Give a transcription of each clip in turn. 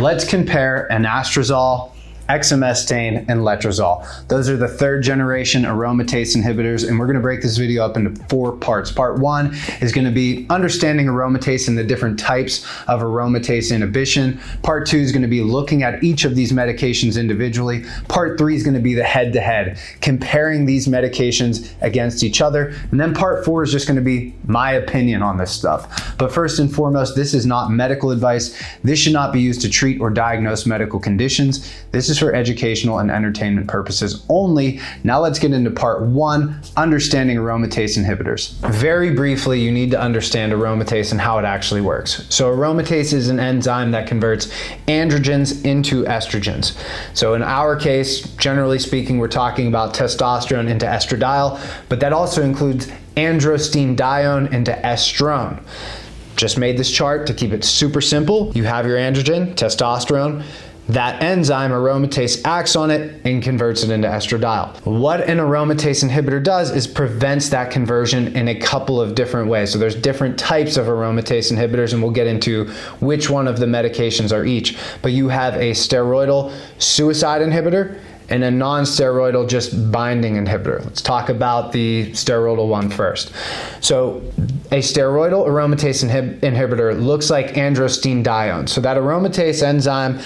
Let's compare anastrozole, Exemestane, and Letrozole. Those are the 3rd generation aromatase inhibitors, and we're gonna break this video up into 4 parts. Part 1 is gonna be understanding aromatase and the different types of aromatase inhibition. Part 2 is gonna be looking at each of these medications individually. Part 3 is gonna be the head-to-head, comparing these medications against each other. And then part 4 is just gonna be my opinion on this stuff. But first and foremost, this is not medical advice. This should not be used to treat or diagnose medical conditions. This is for educational and entertainment purposes only. Now let's get into part 1, understanding aromatase inhibitors. Very briefly, you need to understand aromatase and how it actually works. So aromatase is an enzyme that converts androgens into estrogens. So in our case, generally speaking, we're talking about testosterone into estradiol, but that also includes androstenedione into estrone. Just made this chart to keep it super simple. You have your androgen, testosterone. That enzyme aromatase acts on it and converts it into estradiol. What an aromatase inhibitor does is prevents that conversion in a couple of different ways. So there's different types of aromatase inhibitors, and we'll get into which one of the medications are each. But you have a steroidal suicide inhibitor and a non-steroidal just binding inhibitor. Let's talk about the steroidal one first. So a steroidal aromatase inhibitor looks like androstenedione. So that aromatase enzyme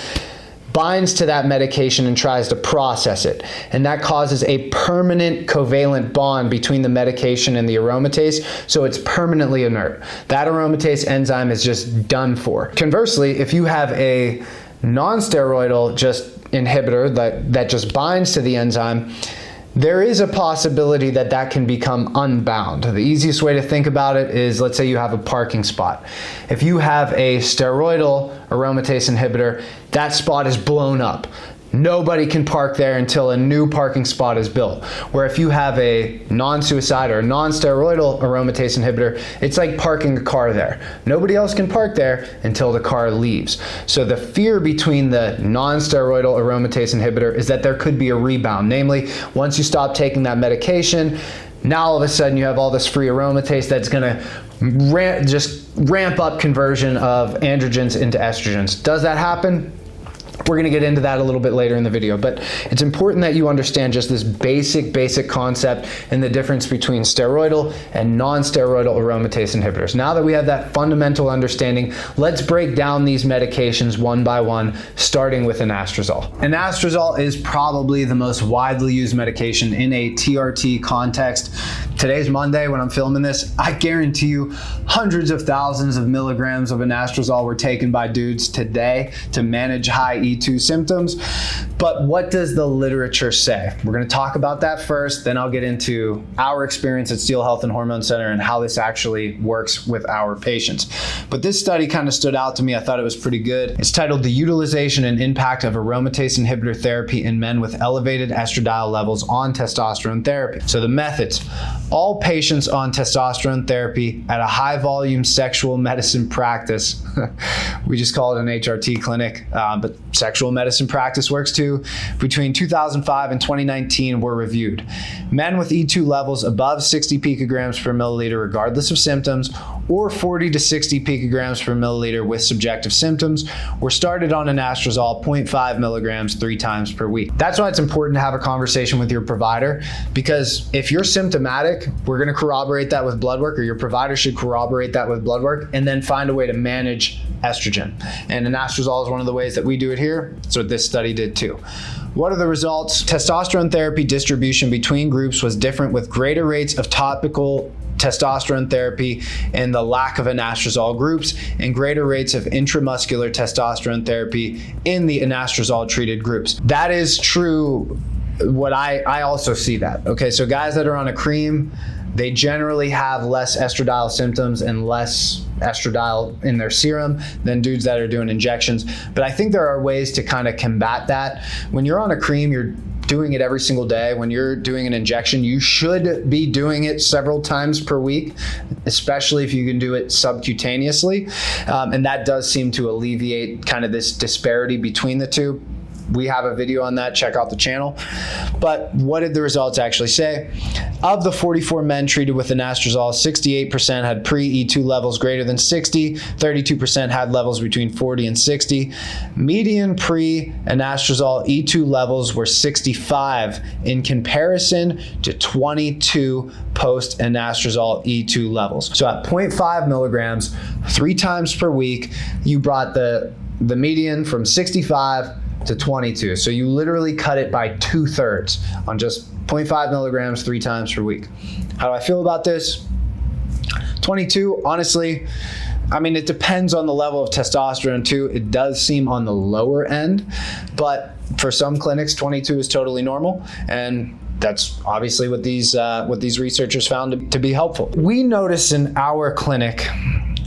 binds to that medication and tries to process it. And that causes a permanent covalent bond between the medication and the aromatase, so it's permanently inert. That aromatase enzyme is just done for. Conversely, if you have a non-steroidal just inhibitor that just binds to the enzyme, there is a possibility that that can become unbound. The easiest way to think about it is, let's say you have a parking spot. If you have a steroidal aromatase inhibitor, that spot is blown up. Nobody can park there until a new parking spot is built. Where if you have a non-suicide or a non-steroidal aromatase inhibitor, it's like parking a car there. Nobody else can park there until the car leaves. So the fear between the non-steroidal aromatase inhibitor is that there could be a rebound. Namely, once you stop taking that medication, now all of a sudden you have all this free aromatase that's gonna just ramp up conversion of androgens into estrogens. Does that happen? We're going to get into that a little bit later in the video, but it's important that you understand just this basic concept and the difference between steroidal and non-steroidal aromatase inhibitors. Now that we have that fundamental understanding, let's break down these medications one by one, starting with anastrozole. Anastrozole is probably the most widely used medication in a TRT context. Today's Monday when I'm filming this. I guarantee you hundreds of thousands of milligrams of anastrozole were taken by dudes today to manage high E2 symptoms. But what does the literature say? We're going to talk about that first, then I'll get into our experience at Steel Health and Hormone Center and how this actually works with our patients. But this study kind of stood out to me. I thought it was pretty good. It's titled The Utilization and Impact of Aromatase Inhibitor Therapy in Men with Elevated Estradiol Levels on Testosterone Therapy. So the methods. All patients on testosterone therapy at a high volume sexual medicine practice, we just call it an HRT clinic, but sexual medicine practice works too, between 2005 and 2019 were reviewed. Men with E2 levels above 60 picograms per milliliter regardless of symptoms, or 40 to 60 picograms per milliliter with subjective symptoms, were started on anastrozole 0.5 milligrams 3 times per week. That's why it's important to have a conversation with your provider, because if you're symptomatic, we're going to corroborate that with blood work, or your provider should corroborate that with blood work, and then find a way to manage estrogen. And anastrozole is one of the ways that we do it here. That's what this study did too. What are the results? Testosterone therapy distribution between groups was different, with greater rates of topical testosterone therapy in the lack of anastrozole groups, and greater rates of intramuscular testosterone therapy in the anastrozole treated groups. That is true. What I also see that. Okay, so guys that are on a cream, they generally have less estradiol symptoms and less estradiol in their serum than dudes that are doing injections. But I think there are ways to kind of combat that. When you're on a cream, you're doing it every single day. When you're doing an injection, you should be doing it several times per week, especially if you can do it subcutaneously. And that does seem to alleviate kind of this disparity between the two. we have a video on that. Check out the channel. But what did the results actually say? Of the 44 men treated with anastrozole, 68% had pre-E2 levels greater than 60, 32% had levels between 40 and 60. Median pre-anastrozole E2 levels were 65 in comparison to 22 post-anastrozole E2 levels. So at 0.5 milligrams, 3 times per week, you brought the median from 65 to 22. So you literally cut it by 2/3 on just 0.5 milligrams 3 times per week. How do I feel about this? 22, honestly, I mean, it depends on the level of testosterone too. It does seem on the lower end, but for some clinics, 22 is totally normal. And that's obviously what these researchers found to be helpful. We notice in our clinic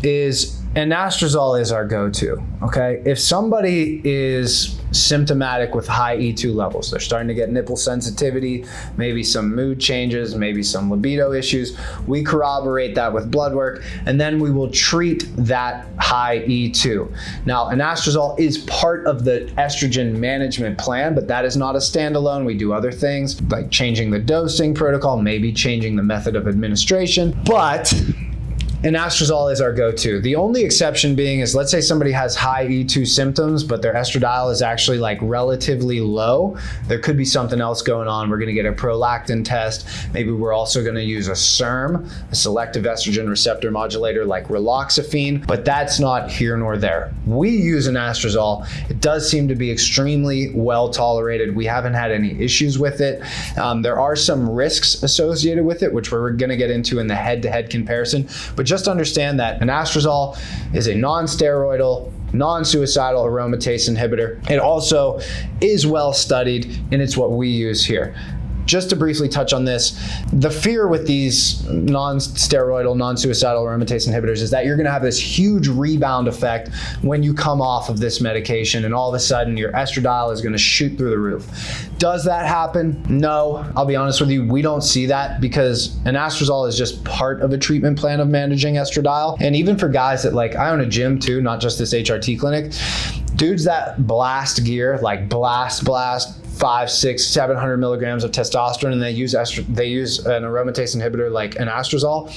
is anastrozole is our go-to, okay? If somebody is symptomatic with high E2 levels, they're starting to get nipple sensitivity, maybe some mood changes, maybe some libido issues, we corroborate that with blood work, and then we will treat that high E2. Now, anastrozole is part of the estrogen management plan, but that is not a standalone. We do other things like changing the dosing protocol, maybe changing the method of administration, but anastrozole is our go-to. The only exception being is, let's say somebody has high E2 symptoms, but their estradiol is actually like relatively low. There could be something else going on. We're gonna get a prolactin test. Maybe we're also gonna use a SERM, a selective estrogen receptor modulator like raloxifene, but that's not here nor there. We use anastrozole. It does seem to be extremely well tolerated. We haven't had any issues with it. There are some risks associated with it, which we're gonna get into in the head-to-head comparison, but just understand that anastrozole is a non-steroidal, non-suicidal aromatase inhibitor. It also is well studied, and it's what we use here. Just to briefly touch on this, the fear with these non-steroidal, non-suicidal aromatase inhibitors is that you're gonna have this huge rebound effect when you come off of this medication, and all of a sudden your estradiol is gonna shoot through the roof. Does that happen? No, I'll be honest with you, we don't see that because anastrozole is just part of a treatment plan of managing estradiol. And even for guys that, like, I own a gym too, not just this HRT clinic, dudes that blast gear, like blast 500, 600, 700 milligrams of testosterone, and they use an aromatase inhibitor like anastrozole.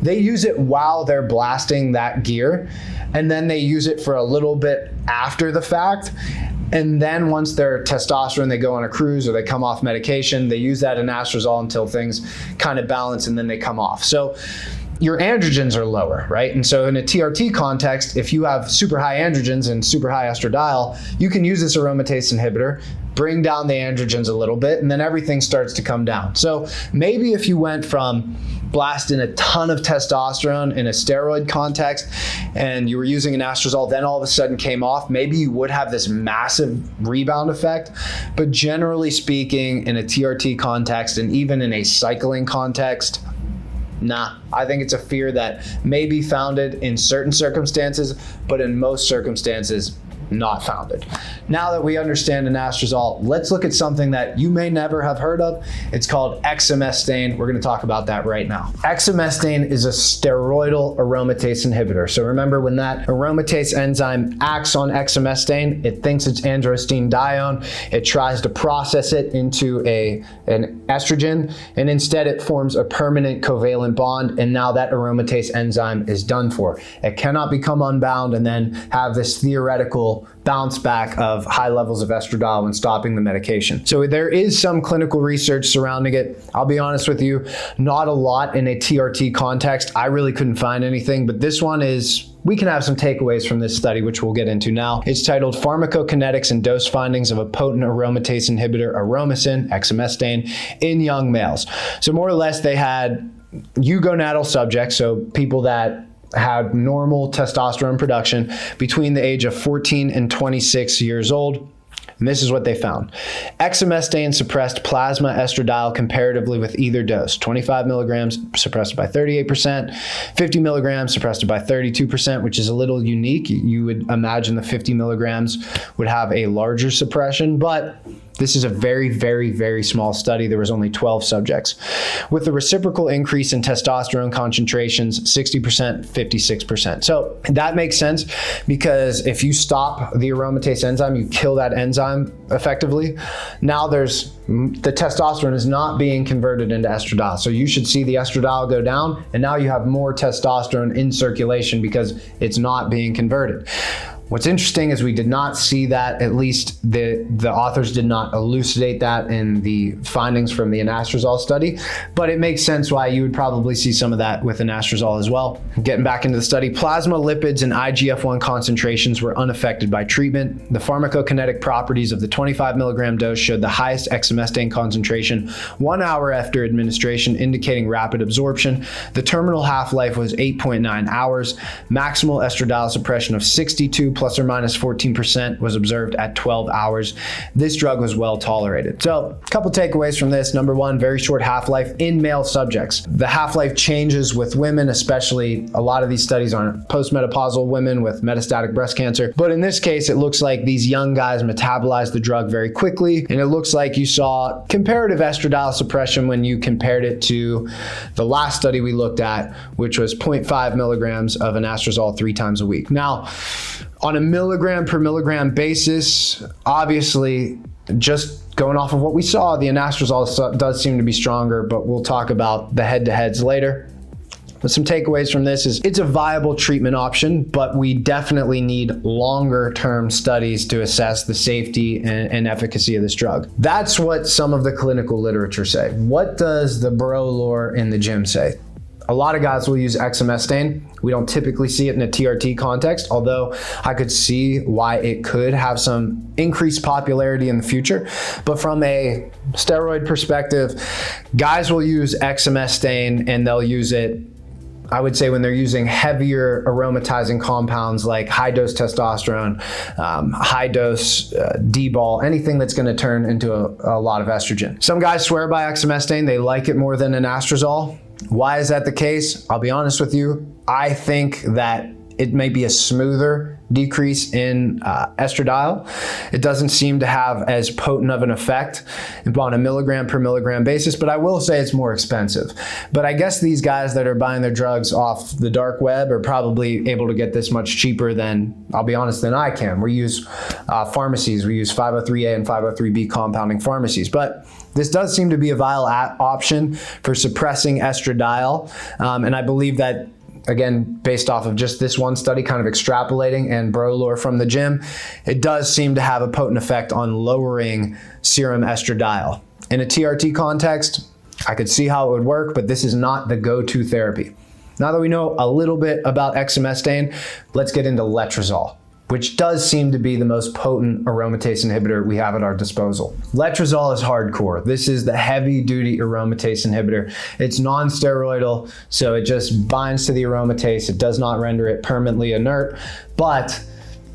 They use it while they're blasting that gear, and then they use it for a little bit after the fact. And then once their testosterone, they go on a cruise or they come off medication, they use that anastrozole until things kind of balance, and then they come off. So your androgens are lower, right? And so in a TRT context, if you have super high androgens and super high estradiol, you can use this aromatase inhibitor, bring down the androgens a little bit, and then everything starts to come down. So maybe if you went from blasting a ton of testosterone in a steroid context and you were using anastrozole, then all of a sudden came off, maybe you would have this massive rebound effect. But generally speaking, in a TRT context and even in a cycling context, nah, I think it's a fear that may be founded in certain circumstances, but in most circumstances, not founded. Now that we understand anastrozole, let's look at something that you may never have heard of. It's called Exemestane. We're going to talk about that right now. Exemestane is a steroidal aromatase inhibitor. So remember, when that aromatase enzyme acts on Exemestane, it thinks it's androstenedione. It tries to process it into an estrogen, and instead it forms a permanent covalent bond, and now that aromatase enzyme is done for. It cannot become unbound and then have this theoretical bounce back of high levels of estradiol when stopping the medication. So there is some clinical research surrounding it. I'll be honest with you, not a lot in a TRT context. I really couldn't find anything, but this one is, we can have some takeaways from this study, which we'll get into now. It's titled Pharmacokinetics and Dose Findings of a Potent Aromatase Inhibitor, Aromacin, Exemestane, in Young Males. So more or less, they had eugonadal subjects, so people that had normal testosterone production between the age of 14 and 26 years old. And this is what they found. Exemestane suppressed plasma estradiol comparatively with either dose. 25 milligrams suppressed by 38%, 50 milligrams suppressed by 32%, which is a little unique. You would imagine the 50 milligrams would have a larger suppression, but This is a very, very, very small study. There was only 12 subjects. With a reciprocal increase in testosterone concentrations, 60%, 56%. So that makes sense because if you stop the aromatase enzyme, you kill that enzyme effectively. Now the testosterone is not being converted into estradiol. So you should see the estradiol go down, and now you have more testosterone in circulation because it's not being converted. What's interesting is we did not see that, at least the authors did not elucidate that in the findings from the Anastrozole study, but it makes sense why you would probably see some of that with Anastrozole as well. Getting back into the study, plasma lipids and IGF-1 concentrations were unaffected by treatment. The pharmacokinetic properties of the 25 milligram dose showed the highest exemestane concentration 1 hour after administration, indicating rapid absorption. The terminal half-life was 8.9 hours. Maximal estradiol suppression of 62 plus or minus 14% was observed at 12 hours. This drug was well tolerated. So a couple takeaways from this. Number one, very short half-life in male subjects. The half-life changes with women, especially a lot of these studies on postmenopausal women with metastatic breast cancer. But in this case, it looks like these young guys metabolized the drug very quickly. And it looks like you saw comparative estradiol suppression when you compared it to the last study we looked at, which was 0.5 milligrams of anastrozole 3 times a week. Now, on a milligram per milligram basis, obviously, just going off of what we saw, the anastrozole does seem to be stronger, but we'll talk about the head-to-heads later. But some takeaways from this is it's a viable treatment option, but we definitely need longer term studies to assess the safety and efficacy of this drug. That's what some of the clinical literature say. What does the bro lore in the gym say? A lot of guys will use Exemestane. We don't typically see it in a TRT context, although I could see why it could have some increased popularity in the future. But from a steroid perspective, guys will use Exemestane and they'll use it, I would say, when they're using heavier aromatizing compounds like high-dose testosterone, high-dose D-ball, anything that's going to turn into a lot of estrogen. Some guys swear by Exemestane. They like it more than Anastrozole. Why is that the case? I'll be honest with you. I think that it may be a smoother decrease in estradiol. It doesn't seem to have as potent of an effect on a milligram per milligram basis, but I will say it's more expensive. But I guess these guys that are buying their drugs off the dark web are probably able to get this much cheaper than, I'll be honest, than I can. We use pharmacies. We use 503A and 503B compounding pharmacies. But this does seem to be a viable option for suppressing estradiol. And I believe that, again, based off of just this one study, kind of extrapolating and bro lore from the gym, it does seem to have a potent effect on lowering serum estradiol. In a TRT context, I could see how it would work, but this is not the go-to therapy. Now that we know a little bit about Exemestane, let's get into Letrozole, which does seem to be the most potent aromatase inhibitor we have at our disposal. Letrozole is hardcore. This is the heavy-duty aromatase inhibitor. It's non-steroidal, so it just binds to the aromatase. It does not render it permanently inert, but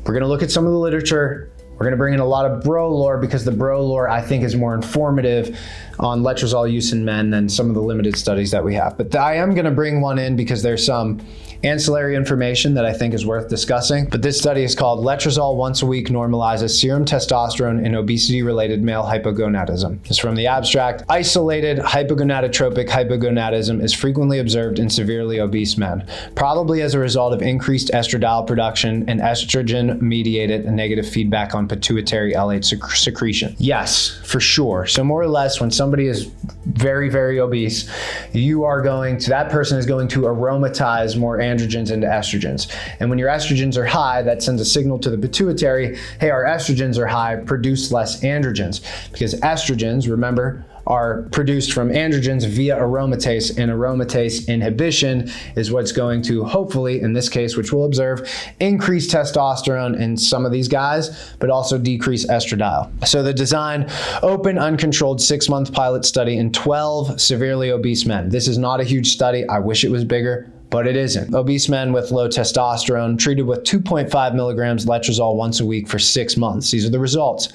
we're gonna look at some of the literature. We're gonna bring in a lot of bro lore because the bro lore, I think, is more informative on Letrozole use in men than some of the limited studies that we have. But I am gonna bring one in because there's some ancillary information that I think is worth discussing. But this study is called Letrozole Once a Week Normalizes Serum Testosterone in Obesity-Related Male Hypogonadism. It's from the abstract. Isolated hypogonadotropic hypogonadism is frequently observed in severely obese men, probably as a result of increased estradiol production and estrogen-mediated negative feedback on pituitary LH secretion. Yes, for sure. So more or less, when somebody is very, very obese, that person is going to aromatize more androgens into estrogens. And when your estrogens are high, that sends a signal to the pituitary, hey, our estrogens are high, produce less androgens. Because estrogens, remember, are produced from androgens via aromatase, and aromatase inhibition is what's going to, hopefully, in this case, which we'll observe, increase testosterone in some of these guys, but also decrease estradiol. So the design, open, uncontrolled 6-month pilot study in 12 severely obese men. This is not a huge study. I wish it was bigger, but it isn't. Obese men with low testosterone treated with 2.5 milligrams letrozole once a week for 6 months. These are the results.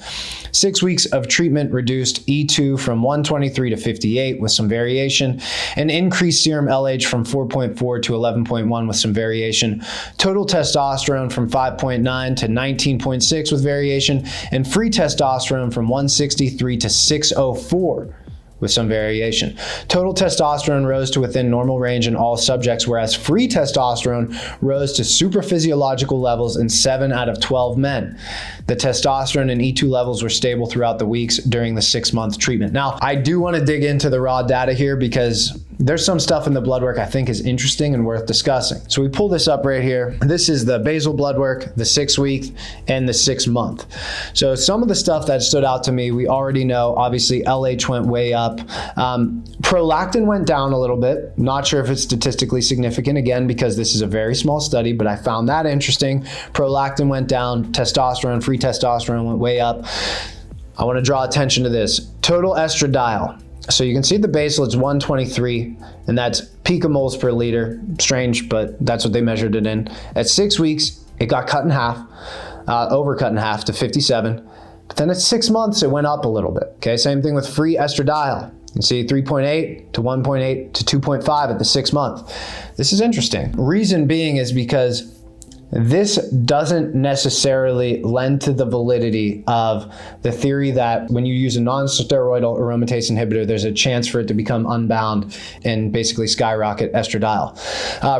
6 weeks of treatment reduced E2 from 123 to 58 with some variation, and increased serum LH from 4.4 to 11.1 with some variation, total testosterone from 5.9 to 19.6 with variation, and free testosterone from 163 to 604 with some variation. Total testosterone rose to within normal range in all subjects, whereas free testosterone rose to supraphysiological levels in 7 out of 12 men. The testosterone and E2 levels were stable throughout the weeks during the 6-month treatment. Now, I do want to dig into the raw data here because there's some stuff in the blood work I think is interesting and worth discussing. So we pull this up right here. This is the basal blood work, the 6-week and the 6-month. So some of the stuff that stood out to me, we already know. Obviously, LH went way up. Prolactin went down a little bit. Not sure if it's statistically significant, again, because this is a very small study, but I found that interesting. Prolactin went down, testosterone, free testosterone went way up. I want to draw attention to this. Total estradiol. So you can see the basal, it's 123, and that's picomoles per liter. Strange, but that's what they measured it in. At 6 weeks, it got cut in half, overcut in half to 57. But then at 6 months, it went up a little bit. Okay, same thing with free estradiol. You can see 3.8 to 1.8 to 2.5 at the 6 month. This is interesting. Reason being is because this doesn't necessarily lend to the validity of the theory that when you use a non-steroidal aromatase inhibitor, there's a chance for it to become unbound and basically skyrocket estradiol.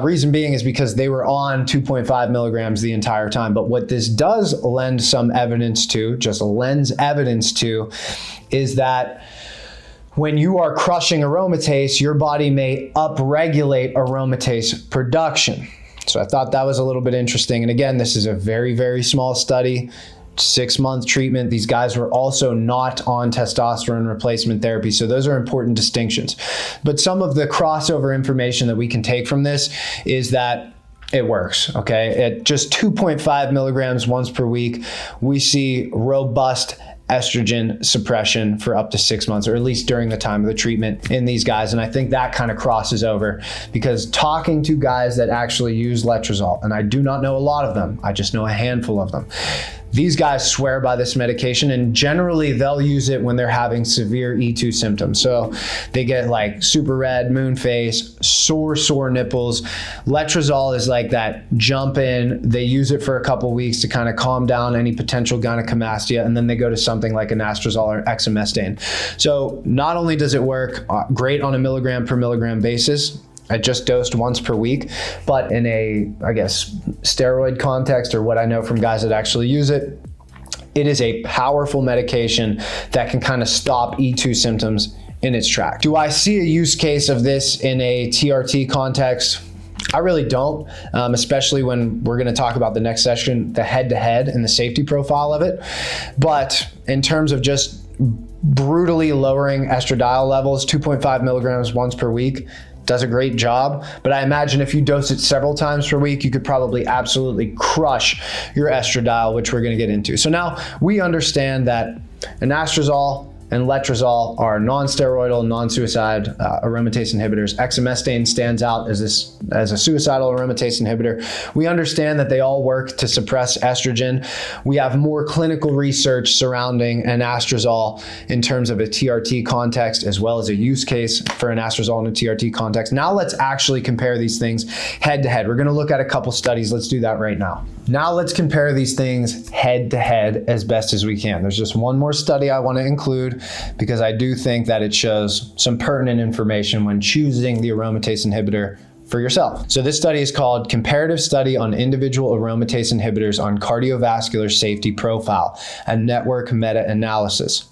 Reason being is because they were on 2.5 milligrams the entire time. But what this does lend some evidence to, just lends evidence to, is that when you are crushing aromatase, your body may upregulate aromatase production. So I thought that was a little bit interesting. And again, this is a very, very small study, 6-month treatment. These guys were also not on testosterone replacement therapy. So those are important distinctions. But some of the crossover information that we can take from this is that it works, okay? At just 2.5 milligrams once per week, we see robust estrogen suppression for up to 6 months, or at least during the time of the treatment in these guys. And I think that kind of crosses over, because talking to guys that actually use letrozole, and I do not know a lot of them, I just know a handful of them, these guys swear by this medication, and generally they'll use it when they're having severe E2 symptoms. So they get like super red, moon face, sore nipples. Letrozole is like that jump in. They use it for a couple weeks to kind of calm down any potential gynecomastia, and then they go to something like Anastrozole or Exemestane. So not only does it work great on a milligram per milligram basis, I just dosed once per week, but in a, I guess, steroid context, or what I know from guys that actually use it, it is a powerful medication that can kind of stop E2 symptoms in its track. Do I see a use case of this in a TRT context? I really don't, especially when we're going to talk about the next session, the head-to-head and the safety profile of it. But in terms of just brutally lowering estradiol levels, 2.5 milligrams once per week, does a great job. But I imagine if you dose it several times per week, you could probably absolutely crush your estradiol, which we're going to get into. So now we understand that anastrozole and letrozole are non-steroidal, non-suicide aromatase inhibitors. Exemestane stands out as a suicidal aromatase inhibitor. We understand that they all work to suppress estrogen. We have more clinical research surrounding anastrozole in terms of a TRT context, as well as a use case for anastrozole in a TRT context. Now let's actually compare these things head to head. We're gonna look at a couple studies. Let's do that right now. Now let's compare these things head to head as best as we can. There's just one more study I want to include, because I do think that it shows some pertinent information when choosing the aromatase inhibitor for yourself. So this study is called Comparative Study on Individual Aromatase Inhibitors on Cardiovascular Safety Profile, a network meta-analysis.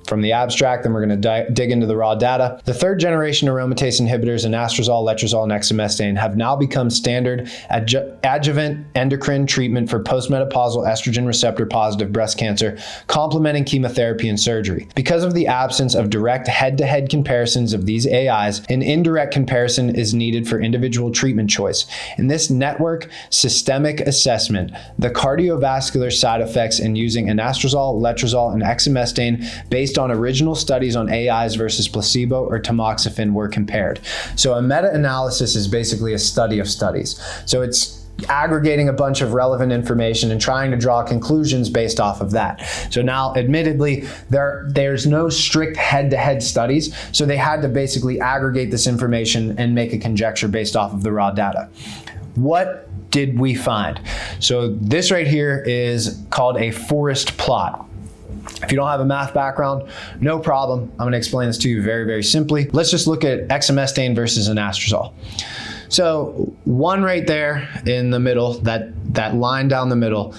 From the abstract, then we're going to dig into the raw data. The third generation aromatase inhibitors, anastrozole, letrozole, and exemestane, have now become standard adjuvant endocrine treatment for postmenopausal estrogen receptor positive breast cancer, complementing chemotherapy and surgery. Because of the absence of direct head-to-head comparisons of these AIs, an indirect comparison is needed for individual treatment choice. In this network systemic assessment, the cardiovascular side effects in using anastrozole, letrozole, and exemestane based based on original studies on AIs versus placebo or tamoxifen were compared. So a meta-analysis is basically a study of studies. So it's aggregating a bunch of relevant information and trying to draw conclusions based off of that. So now, admittedly, there's no strict head-to-head studies, so they had to basically aggregate this information and make a conjecture based off of the raw data. What did we find? So this right here is called a forest plot. If you don't have a math background, no problem. I'm gonna explain this to you very, very simply. Let's just look at Exemestane versus Anastrozole. So one right there in the middle, that line down the middle,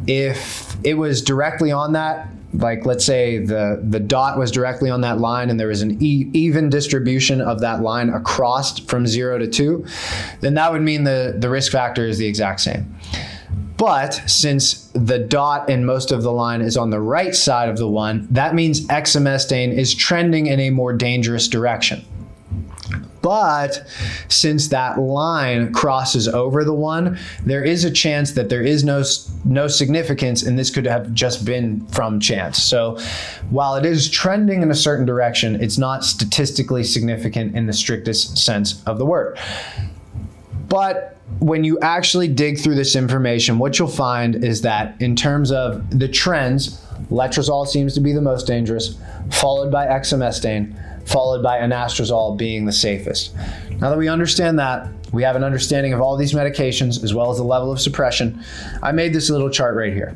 if it was directly on that, like let's say the dot was directly on that line and there was an even distribution of that line across from 0 to 2, then that would mean the risk factor is the exact same. But since the dot in most of the line is on the right side of the one, that means Exemestane is trending in a more dangerous direction. But since that line crosses over the one, there is a chance that there is no significance, and this could have just been from chance. So while it is trending in a certain direction, it's not statistically significant in the strictest sense of the word. But when you actually dig through this information, what you'll find is that in terms of the trends, Letrozole seems to be the most dangerous, followed by Exemestane, followed by Anastrozole being the safest. Now that we understand that, we have an understanding of all these medications as well as the level of suppression, I made this little chart right here.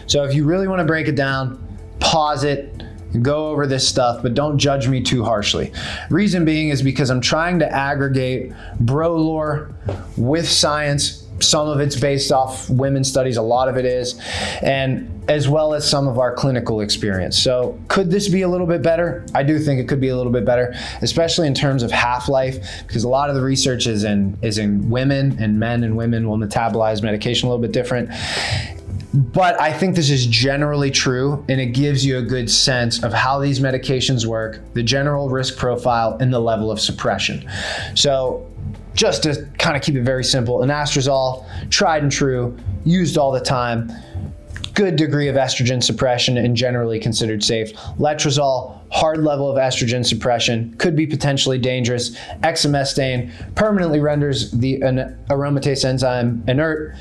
So if you really want to break it down, pause it, go over this stuff, but don't judge me too harshly. Reason being is because I'm trying to aggregate bro lore with science. Some of it's based off women's studies, a lot of it is, and as well as some of our clinical experience. So could this be a little bit better? I do think it could be a little bit better, especially in terms of half-life, because a lot of the research is in women, and men and women will metabolize medication a little bit different. But I think this is generally true, and it gives you a good sense of how these medications work, the general risk profile, and the level of suppression. So just to kind of keep it very simple, Anastrozole, tried and true, used all the time, good degree of estrogen suppression and generally considered safe. Letrozole, hard level of estrogen suppression, could be potentially dangerous. Exemestane permanently renders the aromatase enzyme inert,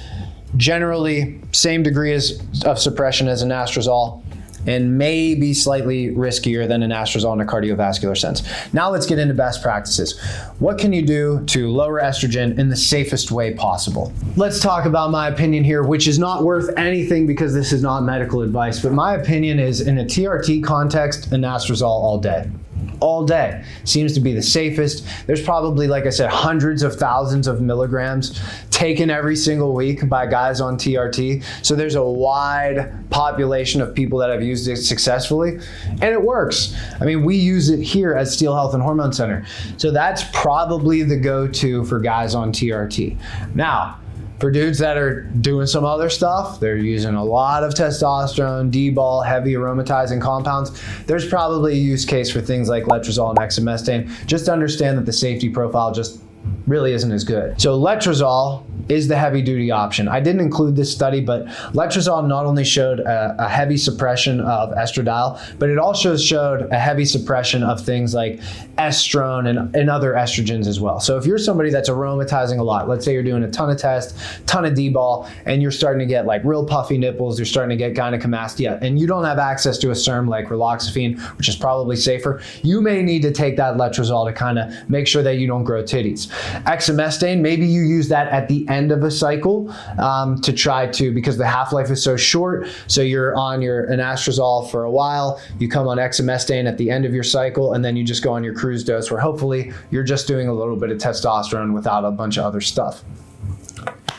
generally same degree of suppression as Anastrozole, and maybe slightly riskier than Anastrozole in a cardiovascular sense. Now let's get into best practices. What can you do to lower estrogen in the safest way possible? Let's talk about my opinion here, which is not worth anything because this is not medical advice, but my opinion is in a TRT context, Anastrozole all day. All day seems to be the safest. There's probably, like I said, hundreds of thousands of milligrams taken every single week by guys on TRT. So there's a wide population of people that have used it successfully, and it works. I mean, we use it here at Steel Health and Hormone Center. So that's probably the go-to for guys on TRT. Now, for dudes that are doing some other stuff, they're using a lot of testosterone, D-ball, heavy aromatizing compounds, there's probably a use case for things like Letrozole and Exemestane. Just understand that the safety profile just really isn't as good. So Letrozole is the heavy duty option. I didn't include this study, but Letrozole not only showed a heavy suppression of estradiol, but it also showed a heavy suppression of things like estrone and other estrogens as well. So if you're somebody that's aromatizing a lot, let's say you're doing a ton of tests, ton of D-ball, and you're starting to get like real puffy nipples, you're starting to get gynecomastia, and you don't have access to a SERM like raloxifene, which is probably safer, you may need to take that Letrozole to kind of make sure that you don't grow titties. Exemestane, maybe you use that at the end of a cycle to try to, because the half-life is so short, so you're on your Anastrozole for a while, you come on Exemestane at the end of your cycle, and then you just go on your cruise dose where hopefully you're just doing a little bit of testosterone without a bunch of other stuff.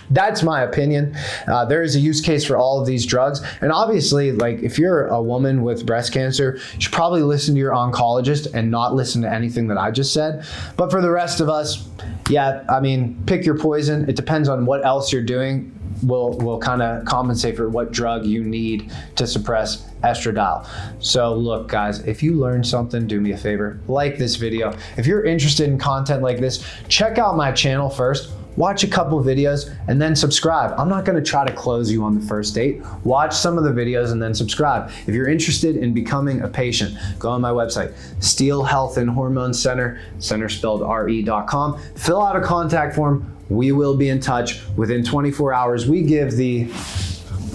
That's my opinion. There is a use case for all of these drugs. And obviously, like if you're a woman with breast cancer, you should probably listen to your oncologist and not listen to anything that I just said. But for the rest of us, yeah, I mean, pick your poison. It depends on what else you're doing. Will kind of compensate for what drug you need to suppress estradiol. So look guys, if you learned something, do me a favor, like this video. If you're interested in content like this, check out my channel first. watch a couple videos and then subscribe. I'm not gonna try to close you on the first date. Watch some of the videos and then subscribe. If you're interested in becoming a patient, go on my website, Steele Health and Hormone Center, center spelled RE.com. Fill out a contact form. We will be in touch. Within 24 hours, we give the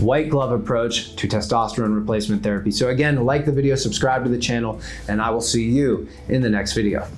white glove approach to testosterone replacement therapy. So again, like the video, subscribe to the channel, and I will see you in the next video.